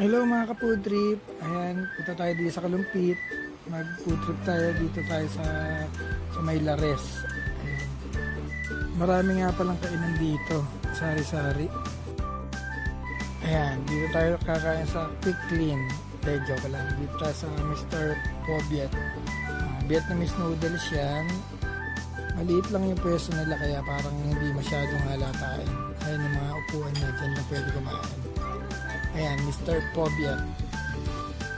Hello mga ka-food trip. Ayan, punta tayo dito sa Kalumpit. Mag-food trip tayo dito tayo sa May Lares. Ayan. Marami nga palang kainan dito. Sari-sari. Ayan, dito tayo kakain sa Quick Clean. Joke lang. Dito tayo sa Mr. Pobiet. Vietnamese noodles yan. Maliit lang yung pwesto nila kaya parang hindi masyadong halatain. Ayan yung mga upuan na dyan na pwede kumain. Ayan, Mr. Pobiet.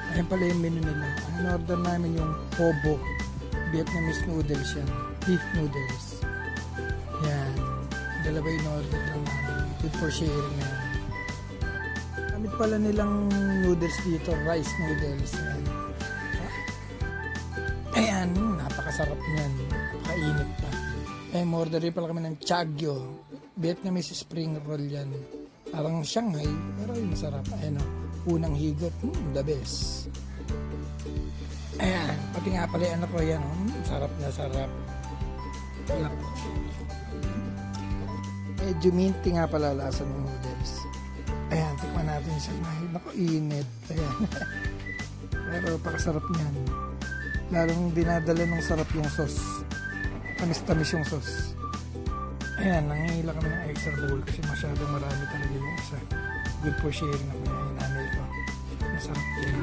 Ayan pala yung menu nila. Ang order namin yung Pobo. Vietnamese noodles yan. Beef noodles. Ayan. Dalawa yung order lang namin. Good for sharing na yan. Gamit pala nilang noodles dito. Rice noodles. Ayan. Ayan. Napakasarap niyan. Napakainit pa. Ayan, order rin pala kami ng Chagyo. Vietnamese spring roll yan. Parang Shanghai, pero yung masarap. Ayan o, unang higot, the best. Ayan, pati nga pala yung anak ko yan o, sarap na sarap. Medyo minty nga pala lasa ng noodles. Ayan, tikman natin siya. Naku, init. Ayan. Pero pakasarap niyan. Lalong dinadala ng sarap yung sauce. Tamis-tamis yung sauce. Ayan, nangihila kami ng extra bowl kasi masyadong marami talaga yung isa. Good for sharing na kaya yung nanay ko. Masarap din.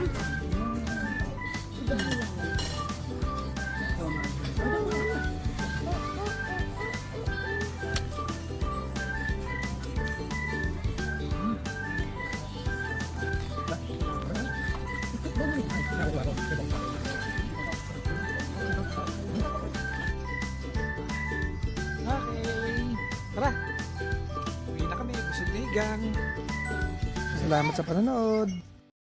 Tara! Uwi na kami. Busog na higang. Salamat sa panonood.